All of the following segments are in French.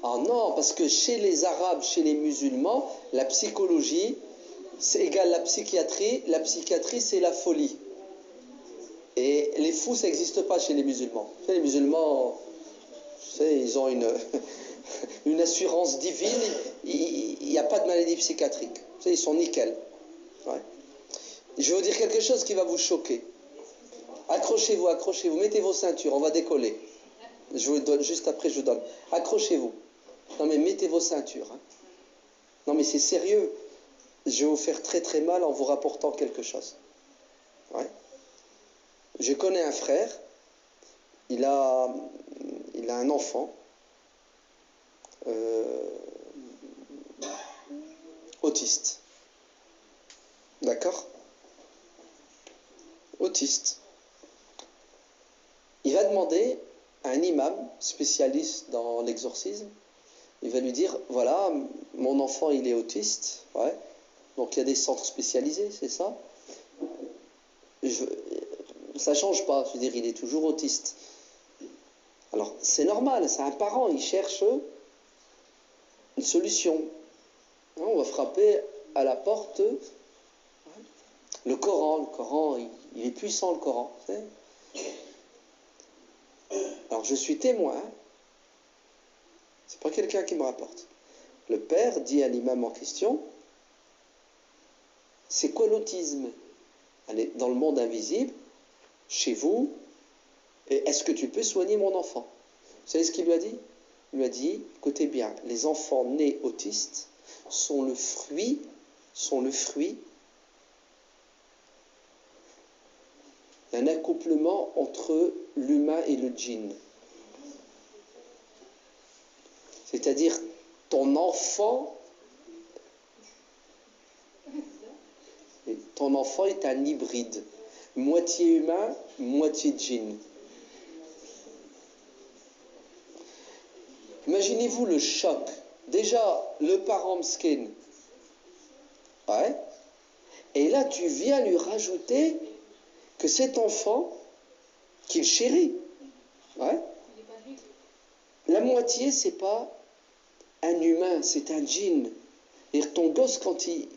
Ah non, parce que chez les Arabes, chez les musulmans, la psychologie, c'est égal la psychiatrie. La psychiatrie, c'est la folie. Et les fous, ça n'existe pas chez les musulmans. Chez les musulmans, ils ont une assurance divine. Il n'y a pas de maladie psychiatrique. Ils sont nickel. Ouais. Je vais vous dire quelque chose qui va vous choquer. Accrochez-vous, accrochez-vous. Mettez vos ceintures, on va décoller. Je vous donne, juste après, je vous donne. Accrochez-vous. Non mais mettez vos ceintures. Hein. Non mais c'est sérieux. Je vais vous faire très très mal en vous rapportant quelque chose. Ouais. Je connais un frère. Il a un enfant. Autiste. D'accord? Autiste. Il va demander à un imam spécialiste dans l'exorcisme, il va lui dire, voilà, mon enfant il est autiste, ouais, donc il y a des centres spécialisés, c'est ça? Ça change pas, je veux dire, il est toujours autiste. Alors, c'est normal, c'est un parent, il cherche une solution. On va frapper à la porte. Le Coran, il est puissant, le Coran. Alors, je suis témoin. C'est pas quelqu'un qui me rapporte. Le père dit à l'imam en question, c'est quoi l'autisme? Allez, dans le monde invisible, chez vous, est-ce que tu peux soigner mon enfant? Vous savez ce qu'il lui a dit? Il lui a dit, écoutez bien, les enfants nés autistes sont le fruit d'un accouplement entre l'humain et le djinn. C'est-à-dire, ton enfant est un hybride, moitié humain, moitié djinn. Imaginez-vous le choc. Déjà, le parent mskin. Ouais. Et là, tu viens lui rajouter que cet enfant, qu'il chérit, ouais, la moitié, c'est pas un humain, c'est un djinn. Et ton gosse, quand il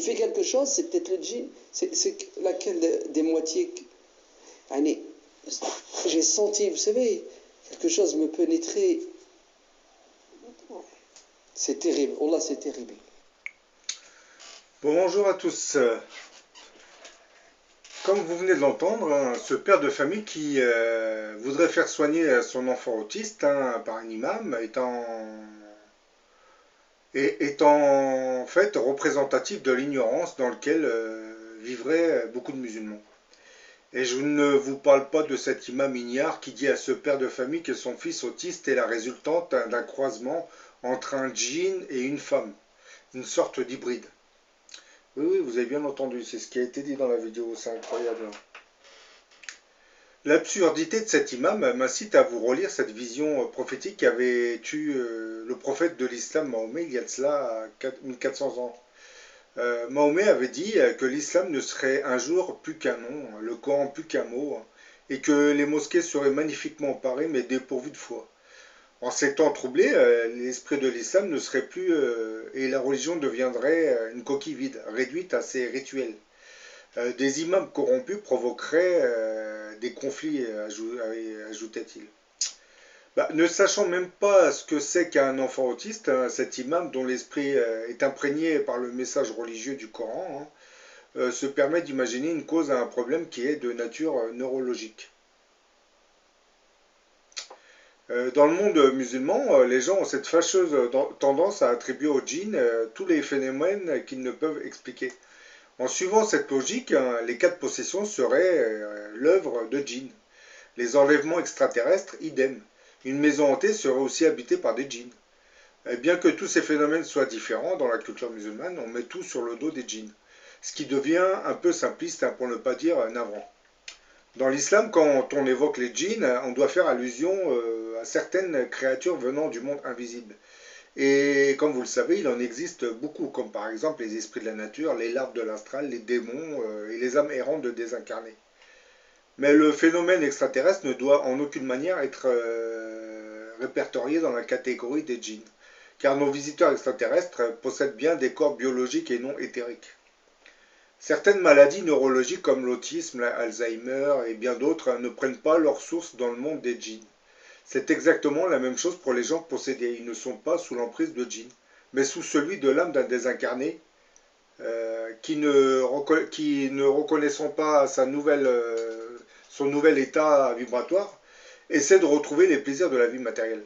fait quelque chose, c'est peut-être le djinn. C'est laquelle des moitiés? Allez, j'ai senti, vous savez, quelque chose me pénétrer. C'est terrible. Oh là, c'est terrible. Bon, bonjour à tous. Comme vous venez de l'entendre, hein, ce père de famille qui voudrait faire soigner son enfant autiste par un imam est en fait représentatif de l'ignorance dans laquelle vivraient beaucoup de musulmans. Et je ne vous parle pas de cet imam ignare qui dit à ce père de famille que son fils autiste est la résultante d'un croisement entre un djinn et une femme, une sorte d'hybride. Oui, oui, vous avez bien entendu, c'est ce qui a été dit dans la vidéo, c'est incroyable. L'absurdité de cet imam m'incite à vous relire cette vision prophétique qu'avait eue le prophète de l'islam Mahomet il y a de cela 1400 ans. Mahomet avait dit que l'islam ne serait un jour plus qu'un nom, le Coran plus qu'un mot, et que les mosquées seraient magnifiquement parées mais dépourvues de foi. En ces temps troublés, l'esprit de l'islam ne serait plus et la religion deviendrait une coquille vide, réduite à ses rituels. Des imams corrompus provoqueraient des conflits, ajoutait-il. Bah, ne sachant même pas ce que c'est qu'un enfant autiste, cet imam dont l'esprit est imprégné par le message religieux du Coran, se permet d'imaginer une cause à un problème qui est de nature neurologique. Dans le monde musulman, les gens ont cette fâcheuse tendance à attribuer au djinn tous les phénomènes qu'ils ne peuvent expliquer. En suivant cette logique, les quatre possessions seraient l'œuvre de djinns. Les enlèvements extraterrestres, idem. Une maison hantée serait aussi habitée par des djinns. Bien que tous ces phénomènes soient différents dans la culture musulmane, on met tout sur le dos des djinns. Ce qui devient un peu simpliste, pour ne pas dire navrant. Dans l'islam, quand on évoque les djinns, on doit faire allusion à certaines créatures venant du monde invisible. Et comme vous le savez, il en existe beaucoup, comme par exemple les esprits de la nature, les larves de l'astral, les démons et les âmes errantes de désincarnés. Mais le phénomène extraterrestre ne doit en aucune manière être répertoriés dans la catégorie des djinns, car nos visiteurs extraterrestres possèdent bien des corps biologiques et non éthériques. Certaines maladies neurologiques comme l'autisme, l'Alzheimer et bien d'autres ne prennent pas leur source dans le monde des djinns. C'est exactement la même chose pour les gens possédés. Ils ne sont pas sous l'emprise de djinns, mais sous celui de l'âme d'un désincarné qui ne reconnaissant pas son nouvel état vibratoire, essaie de retrouver les plaisirs de la vie matérielle.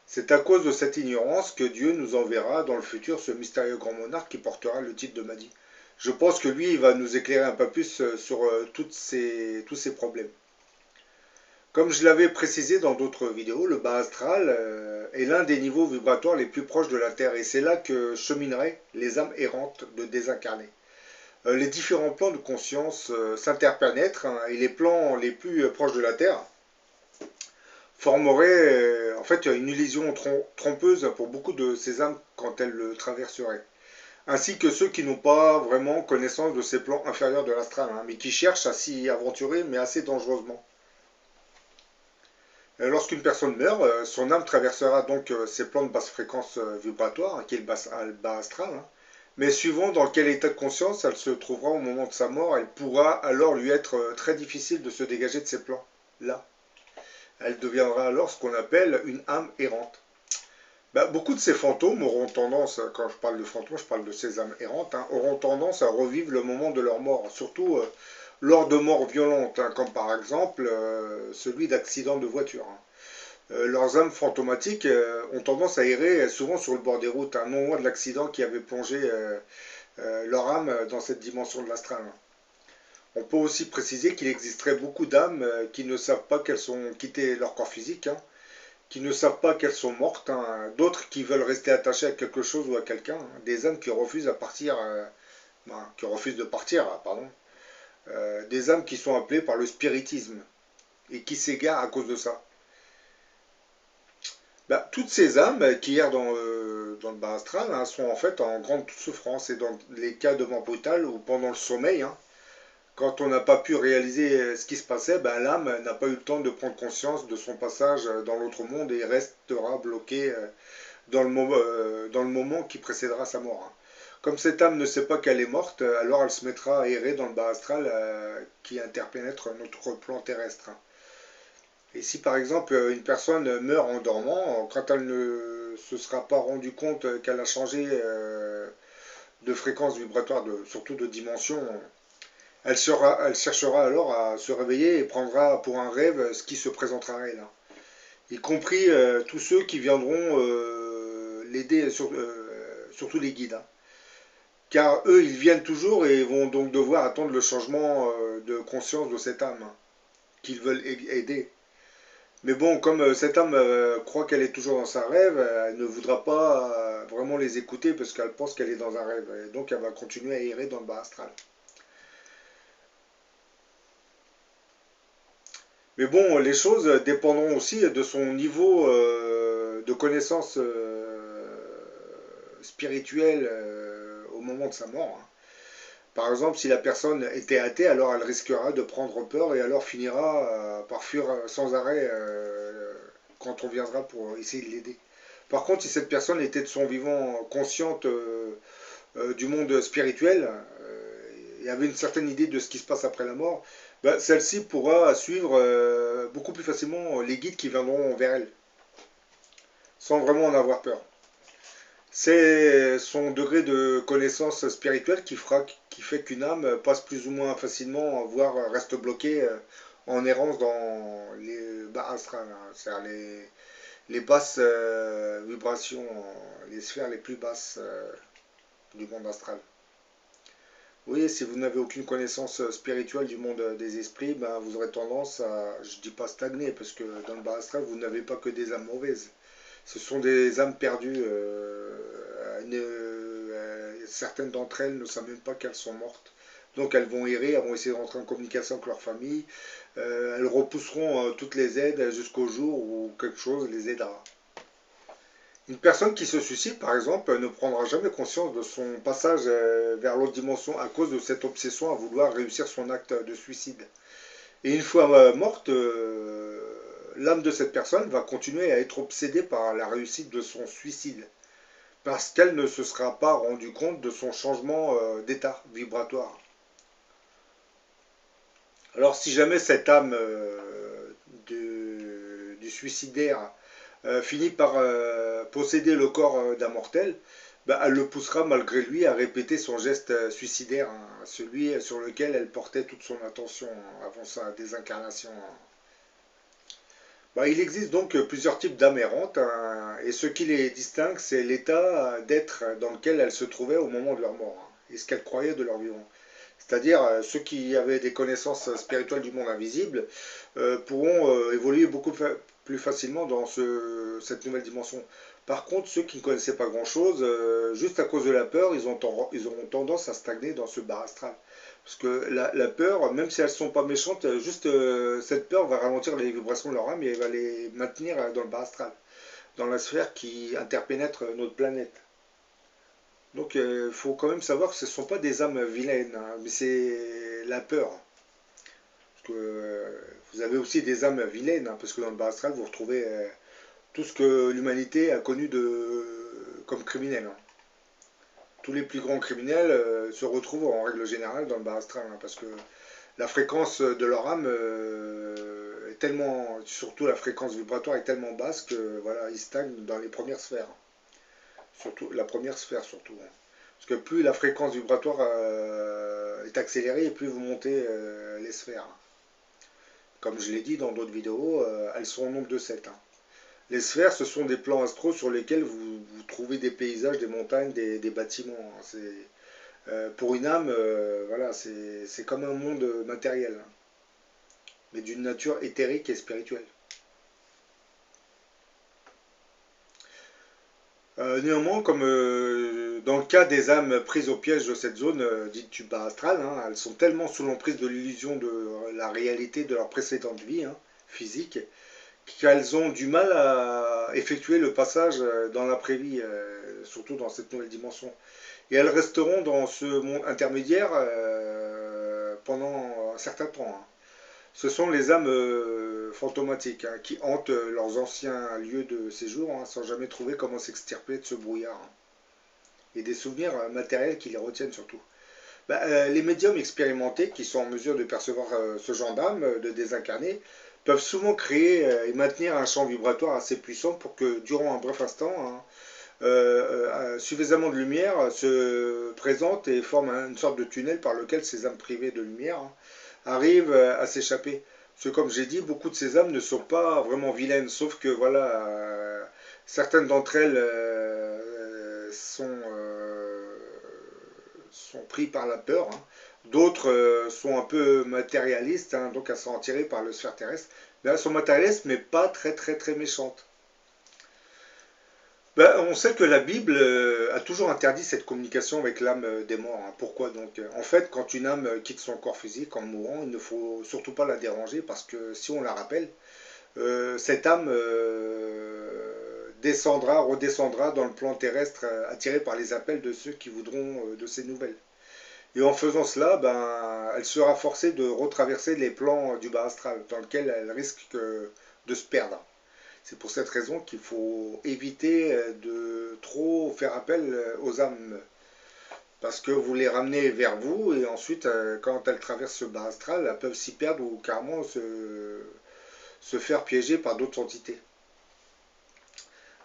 C'est à cause de cette ignorance que Dieu nous enverra dans le futur ce mystérieux grand monarque qui portera le titre de Mahdi. Je pense que lui, il va nous éclairer un peu plus sur tous ces problèmes. Comme je l'avais précisé dans d'autres vidéos, le bas astral est l'un des niveaux vibratoires les plus proches de la Terre et c'est là que chemineraient les âmes errantes de désincarnés. Les différents plans de conscience s'interpénètrent et les plans les plus proches de la Terre formeraient en fait une illusion trompeuse pour beaucoup de ces âmes quand elles le traverseraient. Ainsi que ceux qui n'ont pas vraiment connaissance de ces plans inférieurs de l'astral, mais qui cherchent à s'y aventurer, mais assez dangereusement. Lorsqu'une personne meurt, son âme traversera donc ces plans de basse fréquence vibratoire, qui est le bas astral, mais suivant dans quel état de conscience elle se trouvera au moment de sa mort, elle pourra alors lui être très difficile de se dégager de ces plans-là. Elle deviendra alors ce qu'on appelle une âme errante. Beaucoup de ces fantômes auront tendance, quand je parle de fantômes, je parle de ces âmes errantes, auront tendance à revivre le moment de leur mort, surtout lors de morts violentes, comme par exemple celui d'accidents de voiture. Leurs âmes fantomatiques ont tendance à errer souvent sur le bord des routes, non loin de l'accident qui avait plongé leur âme dans cette dimension de l'astral. On peut aussi préciser qu'il existerait beaucoup d'âmes qui ne savent pas qu'elles ont quitté leur corps physique, qui ne savent pas qu'elles sont mortes, d'autres qui veulent rester attachées à quelque chose ou à quelqu'un, des âmes qui refusent de partir, des âmes qui sont appelées par le spiritisme et qui s'égarent à cause de ça. Toutes ces âmes qui errent dans le bas astral sont en fait en grande souffrance et dans les cas de mort brutale ou pendant le sommeil, quand on n'a pas pu réaliser ce qui se passait, l'âme n'a pas eu le temps de prendre conscience de son passage dans l'autre monde et restera bloquée dans le moment qui précédera sa mort. Comme cette âme ne sait pas qu'elle est morte, alors elle se mettra à errer dans le bas astral qui interpénètre notre plan terrestre. Et si par exemple une personne meurt en dormant, quand elle ne se sera pas rendue compte qu'elle a changé de fréquence vibratoire, surtout de dimension, elle cherchera alors à se réveiller et prendra pour un rêve ce qui se présentera à elle. Y compris tous ceux qui viendront l'aider, surtout les guides. Car eux, ils viennent toujours et vont donc devoir attendre le changement de conscience de cette âme qu'ils veulent aider. Mais bon, comme cette âme croit qu'elle est toujours dans sa rêve, elle ne voudra pas vraiment les écouter parce qu'elle pense qu'elle est dans un rêve. Et donc elle va continuer à errer dans le bas astral. Mais bon, les choses dépendront aussi de son niveau de connaissance spirituelle au moment de sa mort. Par exemple, si la personne était athée, alors elle risquera de prendre peur et alors finira par fuir sans arrêt quand on viendra pour essayer de l'aider. Par contre, si cette personne était de son vivant consciente du monde spirituel et avait une certaine idée de ce qui se passe après la mort, celle-ci pourra suivre beaucoup plus facilement les guides qui viendront vers elle, sans vraiment en avoir peur. C'est son degré de connaissance spirituelle qui fait qu'une âme passe plus ou moins facilement, voire reste bloquée en errance dans les bas astrales, c'est-à-dire les basses vibrations, les sphères les plus basses du monde astral. Oui, si vous n'avez aucune connaissance spirituelle du monde des esprits, vous aurez tendance à, je dis pas stagner, parce que dans le bas astral, vous n'avez pas que des âmes mauvaises. Ce sont des âmes perdues. Certaines d'entre elles ne savent même pas qu'elles sont mortes. Donc elles vont errer, elles vont essayer de rentrer en communication avec leur famille. Elles repousseront toutes les aides jusqu'au jour où quelque chose les aidera. Une personne qui se suicide, par exemple, ne prendra jamais conscience de son passage vers l'autre dimension à cause de cette obsession à vouloir réussir son acte de suicide. Et une fois morte, l'âme de cette personne va continuer à être obsédée par la réussite de son suicide, parce qu'elle ne se sera pas rendue compte de son changement d'état vibratoire. Alors si jamais cette âme du suicidaire finit par posséder le corps d'un mortel, bah, elle le poussera malgré lui à répéter son geste suicidaire, hein, celui sur lequel elle portait toute son attention avant sa désincarnation. Bah, il existe donc plusieurs types d'âmes errantes, hein, et ce qui les distingue, c'est l'état d'être dans lequel elles se trouvaient au moment de leur mort, hein, et ce qu'elles croyaient de leur vivant. C'est-à-dire ceux qui avaient des connaissances spirituelles du monde invisible pourront évoluer beaucoup plus facilement dans cette nouvelle dimension. Par contre, ceux qui ne connaissaient pas grand-chose, juste à cause de la peur, ils auront tendance à stagner dans ce bar astral. Parce que la peur, même si elles ne sont pas méchantes, juste cette peur va ralentir les vibrations de leur âme et elle va les maintenir dans le bar astral, dans la sphère qui interpénètre notre planète. Donc il faut quand même savoir que ce ne sont pas des âmes vilaines, hein, mais c'est la peur. Parce que, vous avez aussi des âmes vilaines, hein, parce que dans le bas astral, vous retrouvez tout ce que l'humanité a connu comme criminel, hein. Tous les plus grands criminels se retrouvent en règle générale dans le bas astral, hein, parce que la fréquence de leur âme est tellement, surtout la fréquence vibratoire est tellement basse que voilà, ils stagnent dans les premières sphères. Surtout la première sphère surtout, hein. Parce que plus la fréquence vibratoire est accélérée, et plus vous montez les sphères. Comme je l'ai dit dans d'autres vidéos, elles sont au nombre de 7, hein. Les sphères, ce sont des plans astraux sur lesquels vous trouvez des paysages, des montagnes, des bâtiments, hein. Pour une âme, voilà, c'est comme un monde matériel, hein, mais d'une nature éthérique et spirituelle. Néanmoins, comme dans le cas des âmes prises au piège de cette zone dite du bas astral, hein, elles sont tellement sous l'emprise de l'illusion de la réalité de leur précédente vie, hein, physique, qu'elles ont du mal à effectuer le passage dans l'après-vie, surtout dans cette nouvelle dimension. Et elles resteront dans ce monde intermédiaire pendant un certain temps, hein. Ce sont les âmes fantomatiques, hein, qui hantent leurs anciens lieux de séjour, hein, sans jamais trouver comment s'extirper de ce brouillard, hein, et des souvenirs matériels qui les retiennent surtout. Bah, les médiums expérimentés qui sont en mesure de percevoir ce genre d'âme, de désincarner, peuvent souvent créer et maintenir un champ vibratoire assez puissant pour que durant un bref instant, hein, suffisamment de lumière se présente et forme une sorte de tunnel par lequel ces âmes privées de lumière, hein, arrivent à s'échapper. Parce que comme j'ai dit, beaucoup de ces âmes ne sont pas vraiment vilaines, sauf que voilà, certaines d'entre elles sont pris par la peur, hein. D'autres sont un peu matérialistes, hein, donc elles sont attirées par le sphère terrestre. Mais elles sont matérialistes, mais pas très très très méchantes. Ben, on sait que la Bible a toujours interdit cette communication avec l'âme des morts, hein. Pourquoi donc? En fait, quand une âme quitte son corps physique en mourant, il ne faut surtout pas la déranger parce que si on la rappelle, cette âme descendra, redescendra dans le plan terrestre, attirée par les appels de ceux qui voudront de ces nouvelles. Et en faisant cela, ben, elle sera forcée de retraverser les plans du bas astral, dans lequel elle risque de se perdre. C'est pour cette raison qu'il faut éviter de trop faire appel aux âmes, parce que vous les ramenez vers vous, et ensuite, quand elles traversent ce bas astral, elles peuvent s'y perdre ou carrément se faire piéger par d'autres entités.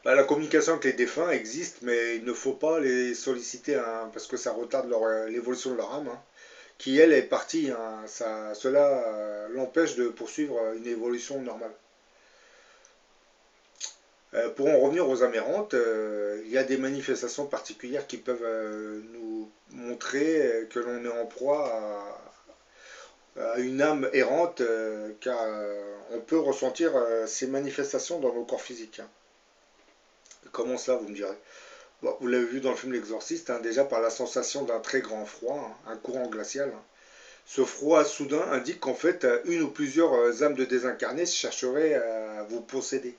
Bah, la communication avec les défunts existe, mais il ne faut pas les solliciter, hein, parce que ça retarde l'évolution de leur âme, hein, qui elle est partie, hein. Cela l'empêche de poursuivre une évolution normale. Pour en revenir aux amérantes, il y a des manifestations particulières qui peuvent nous montrer que l'on est en proie à une âme errante, car on peut ressentir ces manifestations dans nos corps physiques, hein. Comment ça, vous me direz? Bon, vous l'avez vu dans le film L'Exorciste, hein, déjà par la sensation d'un très grand froid, hein, un courant glacial, hein. Ce froid soudain indique qu'en fait, une ou plusieurs âmes de désincarnés chercheraient à vous posséder.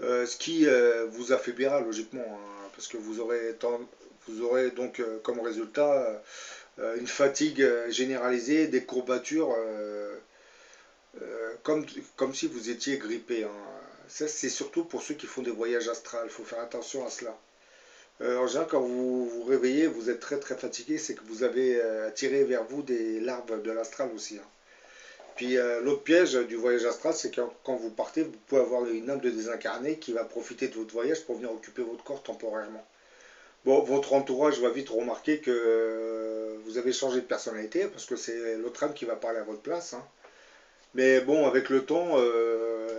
Ce qui vous affaiblira logiquement, hein, parce que vous aurez donc comme résultat une fatigue généralisée, des courbatures, comme si vous étiez grippé, hein. Ça, c'est surtout pour ceux qui font des voyages astrales. Il faut faire attention à cela. En général, quand vous vous réveillez, vous êtes très très fatigué, c'est que vous avez attiré vers vous des larves de l'astral aussi, hein. Puis l'autre piège du voyage astral, c'est que quand vous partez, vous pouvez avoir une âme de désincarné qui va profiter de votre voyage pour venir occuper votre corps temporairement. Bon, votre entourage va vite remarquer que vous avez changé de personnalité, parce que c'est l'autre âme qui va parler à votre place, hein. Mais bon, avec le temps,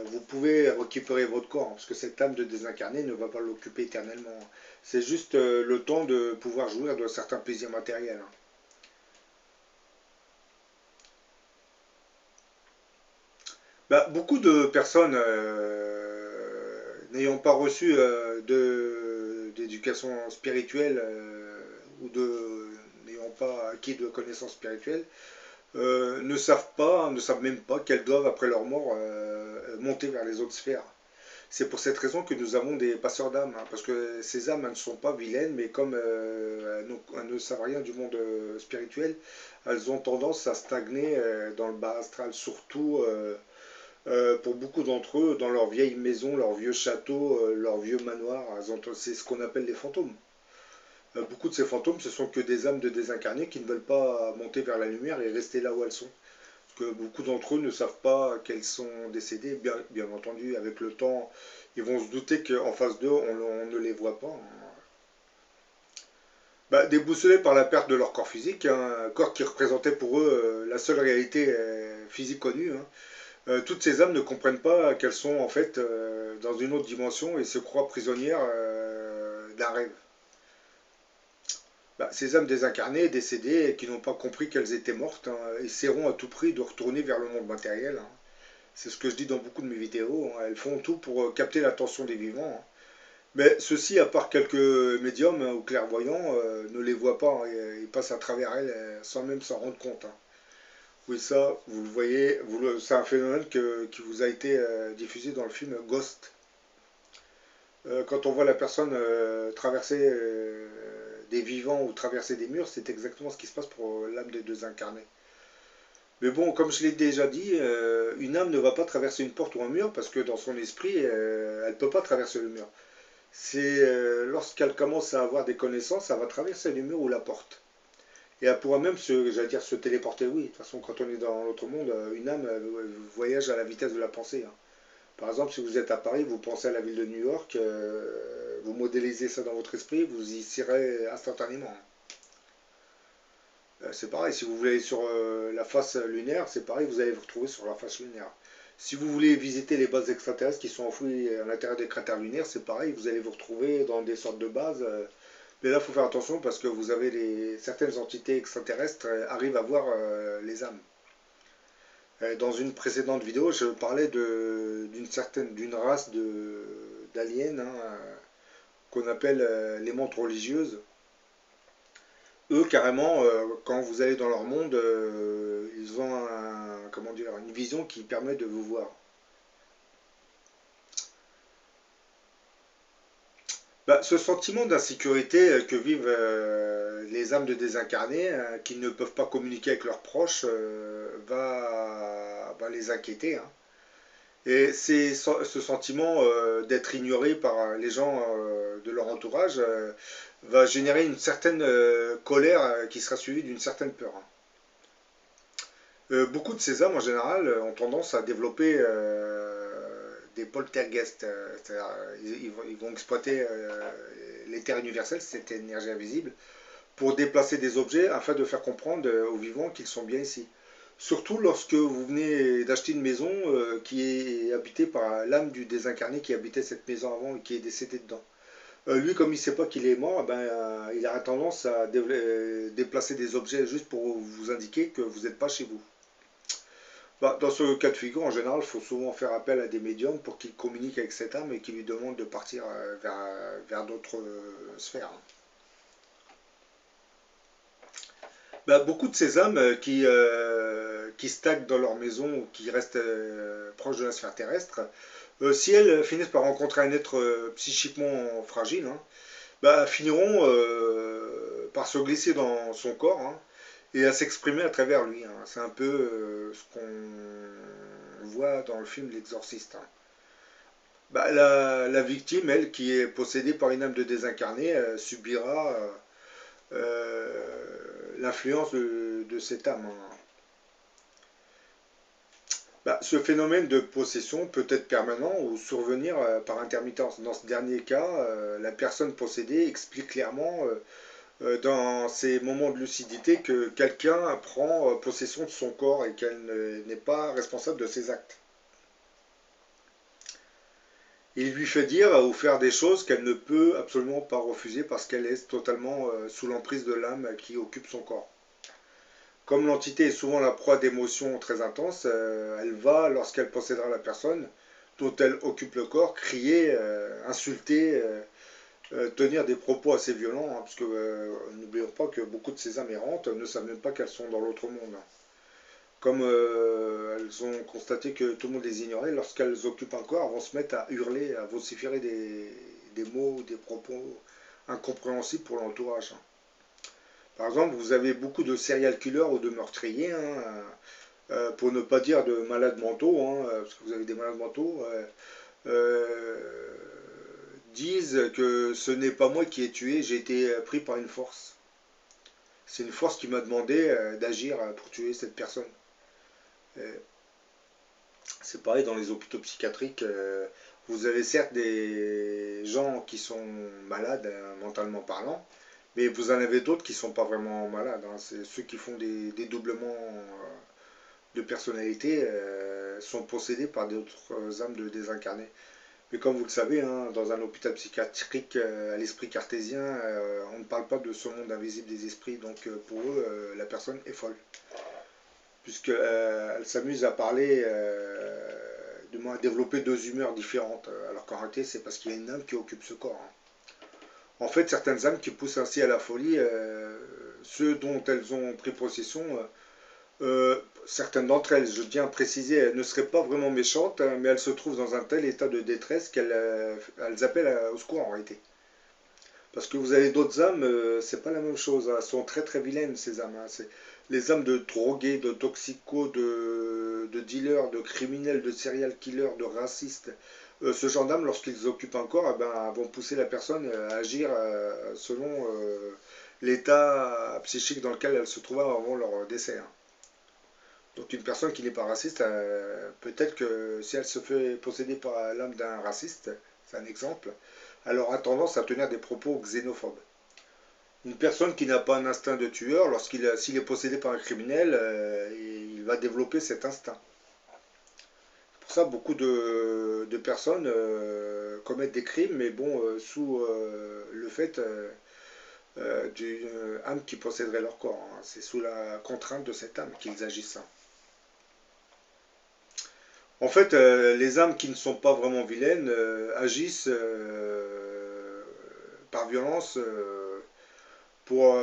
vous pouvez récupérer votre corps, hein, parce que cette âme de désincarné ne va pas l'occuper éternellement. C'est juste le temps de pouvoir jouir de certains plaisirs matériels, hein. Bah, beaucoup de personnes n'ayant pas reçu d'éducation spirituelle ou n'ayant pas acquis de connaissances spirituelles ne savent même pas qu'elles doivent, après leur mort, monter vers les autres sphères. C'est pour cette raison que nous avons des passeurs d'âmes, hein, parce que ces âmes elles ne sont pas vilaines, mais comme elles ne savent rien du monde spirituel, elles ont tendance à stagner dans le bas astral, surtout pour beaucoup d'entre eux, dans leur vieille maison, leur vieux château, leur vieux manoir. C'est ce qu'on appelle les fantômes. Beaucoup de ces fantômes, ce sont que des âmes de désincarnés qui ne veulent pas monter vers la lumière et rester là où elles sont. Parce que beaucoup d'entre eux ne savent pas qu'elles sont décédées. Bien entendu, avec le temps, ils vont se douter qu'en face d'eux, on ne les voit pas, hein. Bah, déboussolés par la perte de leur corps physique, hein, un corps qui représentait pour eux la seule réalité physique connue, hein. Toutes ces âmes ne comprennent pas qu'elles sont en fait dans une autre dimension et se croient prisonnières d'un rêve. Bah, ces âmes désincarnées, décédées, et qui n'ont pas compris qu'elles étaient mortes, hein, essaieront à tout prix de retourner vers le monde matériel, hein. C'est ce que je dis dans beaucoup de mes vidéos, hein. Elles font tout pour capter l'attention des vivants, hein. Mais ceux-ci, à part quelques médiums, hein, ou clairvoyants, ne les voient pas, hein, ils passent à travers elles sans même s'en rendre compte, hein. Oui, ça, vous le voyez, c'est un phénomène qui vous a été diffusé dans le film Ghost. Quand on voit la personne traverser des vivants ou traverser des murs, c'est exactement ce qui se passe pour l'âme des deux incarnés. Mais bon, comme je l'ai déjà dit, une âme ne va pas traverser une porte ou un mur parce que dans son esprit, elle ne peut pas traverser le mur. C'est lorsqu'elle commence à avoir des connaissances, elle va traverser le mur ou la porte. Et elle pourra même j'allais dire, se téléporter, oui. De toute façon, quand on est dans l'autre monde, une âme voyage à la vitesse de la pensée, hein. Par exemple, si vous êtes à Paris, vous pensez à la ville de New York, vous modélisez ça dans votre esprit, vous y serez instantanément. C'est pareil, si vous voulez aller sur la face lunaire, c'est pareil, vous allez vous retrouver sur la face lunaire. Si vous voulez visiter les bases extraterrestres qui sont enfouies à l'intérieur des cratères lunaires, c'est pareil, vous allez vous retrouver dans des sortes de bases. Mais là, il faut faire attention parce que vous avez certaines entités extraterrestres arrivent à voir les âmes. Dans une précédente vidéo, je parlais d'une race d'aliens, hein, qu'on appelle les montres religieuses. Eux, carrément, quand vous allez dans leur monde, ils ont comment dire, une vision qui permet de vous voir. Bah, ce sentiment d'insécurité que vivent les âmes de désincarnés, qui ne peuvent pas communiquer avec leurs proches, va les inquiéter, hein. Et ce sentiment d'être ignoré par les gens de leur entourage va générer une certaine colère qui sera suivie d'une certaine peur, hein. Beaucoup de ces âmes en général ont tendance à développer des poltergeists, c'est-à-dire ils vont exploiter l'éther universel, cette énergie invisible, pour déplacer des objets afin de faire comprendre aux vivants qu'ils sont bien ici. Surtout lorsque vous venez d'acheter une maison qui est habitée par l'âme du désincarné qui habitait cette maison avant et qui est décédé dedans. Lui, comme il ne sait pas qu'il est mort, ben, il a tendance à déplacer des objets juste pour vous indiquer que vous n'êtes pas chez vous. Bah, dans ce cas de figure, en général, il faut souvent faire appel à des médiums pour qu'ils communiquent avec cette âme et qu'ils lui demandent de partir vers d'autres sphères. Bah, beaucoup de ces âmes qui stagnent dans leur maison ou qui restent proches de la sphère terrestre, si elles finissent par rencontrer un être psychiquement fragile, hein, bah, finiront par se glisser dans son corps, hein, et à s'exprimer à travers lui, hein. C'est un peu On le voit dans le film L'Exorciste. Hein. Bah, la victime, elle, qui est possédée par une âme de désincarné, subira l'influence de cette âme. Hein. Bah, ce phénomène de possession peut être permanent ou survenir par intermittence. Dans ce dernier cas, la personne possédée explique clairement dans ces moments de lucidité que quelqu'un prend possession de son corps et qu'elle n'est pas responsable de ses actes. Il lui fait dire ou faire des choses qu'elle ne peut absolument pas refuser parce qu'elle est totalement sous l'emprise de l'âme qui occupe son corps. Comme l'entité est souvent la proie d'émotions très intenses, elle va, lorsqu'elle possédera la personne dont elle occupe le corps, crier, insulter, tenir des propos assez violents, hein, parce que n'oublions pas que beaucoup de ces âmes errantes ne savent même pas qu'elles sont dans l'autre monde. Comme elles ont constaté que tout le monde les ignorait, lorsqu'elles occupent un corps, elles vont se mettre à hurler, à vociférer des mots, des propos incompréhensibles pour l'entourage. Hein. Par exemple, vous avez beaucoup de serial killers ou de meurtriers, hein, pour ne pas dire de malades mentaux, hein, parce que vous avez des malades mentaux, disent que ce n'est pas moi qui ai tué, j'ai été pris par une force. C'est une force qui m'a demandé d'agir pour tuer cette personne. C'est pareil dans les hôpitaux psychiatriques. Vous avez certes des gens qui sont malades mentalement parlant, mais vous en avez d'autres qui ne sont pas vraiment malades. Hein. C'est ceux qui font des doublements de personnalité sont possédés par d'autres âmes de désincarnés. Mais comme vous le savez, hein, dans un hôpital psychiatrique à l'esprit cartésien, on ne parle pas de ce monde invisible des esprits. Donc pour eux, la personne est folle. Puisqu'elle s'amuse à parler, du moins à développer deux humeurs différentes. Alors qu'en réalité, c'est parce qu'il y a une âme qui occupe ce corps. Hein. En fait, certaines âmes qui poussent ainsi à la folie, ceux dont elles ont pris possession, certaines d'entre elles, je tiens à préciser, elles ne seraient pas vraiment méchantes, hein, mais elles se trouvent dans un tel état de détresse qu'elles appellent au secours en réalité. Parce que vous avez d'autres âmes, c'est pas la même chose. Hein. Elles sont très très vilaines ces âmes. Hein. C'est les âmes de drogués, de toxicos, de dealers, de criminels, de serial killers, de racistes. Ce genre d'âmes, lorsqu'ils occupent un corps, eh ben, vont pousser la personne à agir selon l'état psychique dans lequel elle se trouvait avant leur décès. Hein. Donc une personne qui n'est pas raciste, peut-être que si elle se fait posséder par l'âme d'un raciste, c'est un exemple, elle aura tendance à tenir des propos xénophobes. Une personne qui n'a pas un instinct de tueur, s'il est possédé par un criminel, il va développer cet instinct. C'est pour ça beaucoup de personnes commettent des crimes, mais bon, sous le fait d'une âme qui posséderait leur corps. Hein. C'est sous la contrainte de cette âme qu'ils agissent. Hein. En fait, les âmes qui ne sont pas vraiment vilaines agissent par violence pour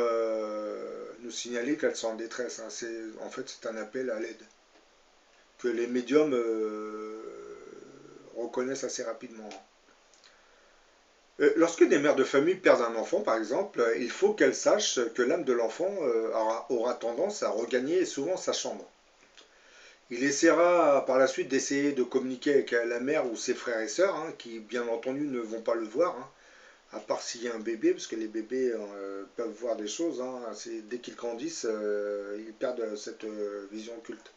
nous signaler qu'elles sont en détresse. Hein. En fait, c'est un appel à l'aide que les médiums reconnaissent assez rapidement. Lorsque des mères de famille perdent un enfant, par exemple, il faut qu'elles sachent que l'âme de l'enfant aura tendance à regagner souvent sa chambre. Il essaiera par la suite d'essayer de communiquer avec la mère ou ses frères et sœurs, hein, qui bien entendu ne vont pas le voir, hein, à part s'il y a un bébé, parce que les bébés peuvent voir des choses. Hein, dès qu'ils grandissent, ils perdent cette vision occulte.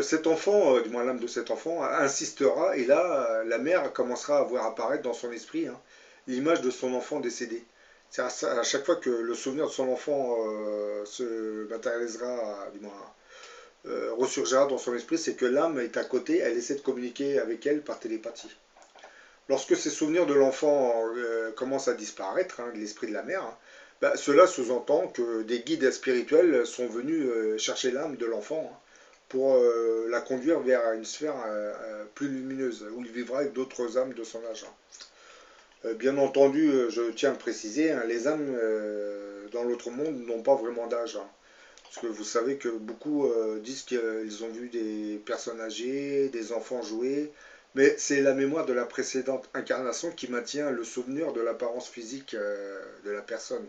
Cet enfant, du moins l'âme de cet enfant, insistera, et là, la mère commencera à voir apparaître dans son esprit l'image de son enfant décédé. C'est à chaque fois que le souvenir de son enfant se matérialisera, du moins ressurgira dans son esprit, c'est que l'âme est à côté, elle essaie de communiquer avec elle par télépathie. Lorsque ces souvenirs de l'enfant commencent à disparaître, hein, de l'esprit de la mère, hein, bah, cela sous-entend que des guides spirituels sont venus chercher l'âme de l'enfant hein, pour la conduire vers une sphère plus lumineuse, où il vivra avec d'autres âmes de son âge. Hein. Bien entendu, je tiens à le préciser, hein, les âmes dans l'autre monde n'ont pas vraiment d'âge. Hein. Parce que vous savez que beaucoup disent qu'ils ont vu des personnes âgées, des enfants jouer, mais c'est la mémoire de la précédente incarnation qui maintient le souvenir de l'apparence physique de la personne.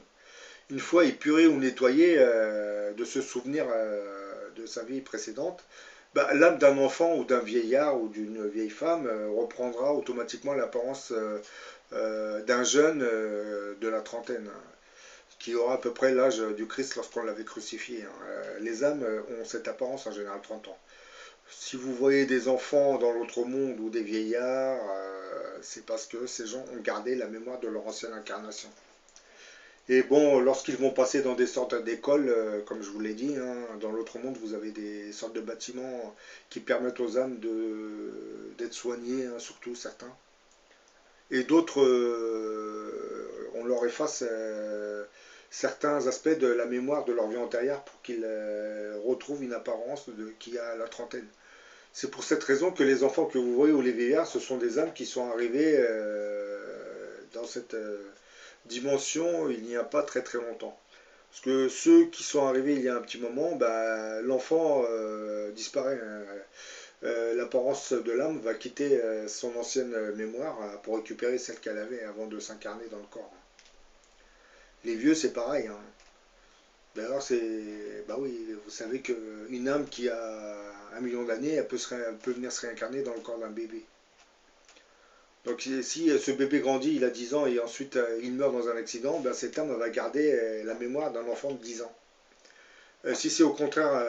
Une fois épuré ou nettoyé de ce souvenir de sa vie précédente, Bah, l'âme d'un enfant ou d'un vieillard ou d'une vieille femme reprendra automatiquement l'apparence d'un jeune de la trentaine, hein, qui aura à peu près l'âge du Christ lorsqu'on l'avait crucifié, hein. Les âmes ont cette apparence en général 30 ans. Si vous voyez des enfants dans l'autre monde ou des vieillards, c'est parce que ces gens ont gardé la mémoire de leur ancienne incarnation. Et bon, lorsqu'ils vont passer dans des sortes d'écoles, comme je vous l'ai dit, hein, dans l'autre monde, vous avez des sortes de bâtiments qui permettent aux âmes d'être soignées, hein, surtout certains. Et d'autres, on leur efface certains aspects de la mémoire de leur vie antérieure pour qu'ils retrouvent une apparence qui a la trentaine. C'est pour cette raison que les enfants que vous voyez ou les vieillards, ce sont des âmes qui sont arrivées dans cette dimension il n'y a pas très très longtemps. Parce que ceux qui sont arrivés il y a un petit moment, bah, l'enfant disparaît, hein. L'apparence de l'âme va quitter son ancienne mémoire pour récupérer celle qu'elle avait avant de s'incarner dans le corps. Les vieux, c'est pareil, hein. D'ailleurs, bah oui, vous savez qu'une âme qui a 1 million d'années, elle peut venir se réincarner dans le corps d'un bébé. Donc si ce bébé grandit, il a 10 ans et ensuite il meurt dans un accident, ben, cette âme va garder la mémoire d'un enfant de 10 ans. Si c'est au contraire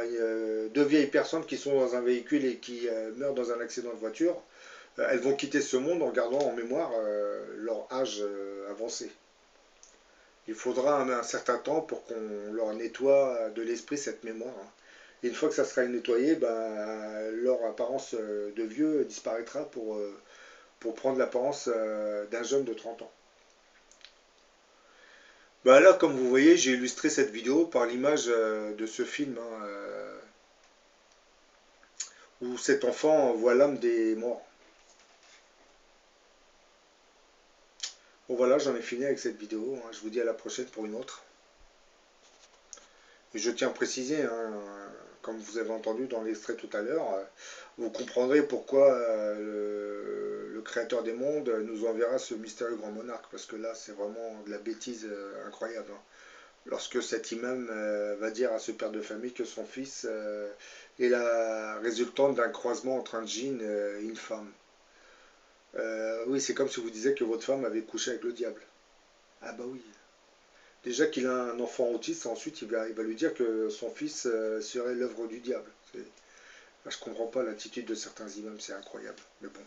deux vieilles personnes qui sont dans un véhicule et qui meurent dans un accident de voiture, elles vont quitter ce monde en gardant en mémoire leur âge avancé. Il faudra un certain temps pour qu'on leur nettoie de l'esprit cette mémoire, hein. Et une fois que ça sera nettoyé, ben, leur apparence de vieux disparaîtra pour prendre l'apparence d'un jeune de 30 ans. Bah là, comme vous voyez, j'ai illustré cette vidéo par l'image de ce film, hein, où cet enfant voit l'âme des morts. Bon voilà, j'en ai fini avec cette vidéo, hein. Je vous dis à la prochaine pour une autre. Et je tiens à préciser, hein, comme vous avez entendu dans l'extrait tout à l'heure, vous comprendrez pourquoi le créateur des mondes nous enverra ce mystérieux grand monarque, parce que là, c'est vraiment de la bêtise incroyable, hein. Lorsque cet imam va dire à ce père de famille que son fils est la résultante d'un croisement entre un djinn et une femme. Oui, c'est comme si vous disiez que votre femme avait couché avec le diable. Ah bah oui. Déjà qu'il a un enfant autiste, ensuite il va lui dire que son fils serait l'œuvre du diable. Je comprends pas l'attitude de certains imams, c'est incroyable. Mais bon.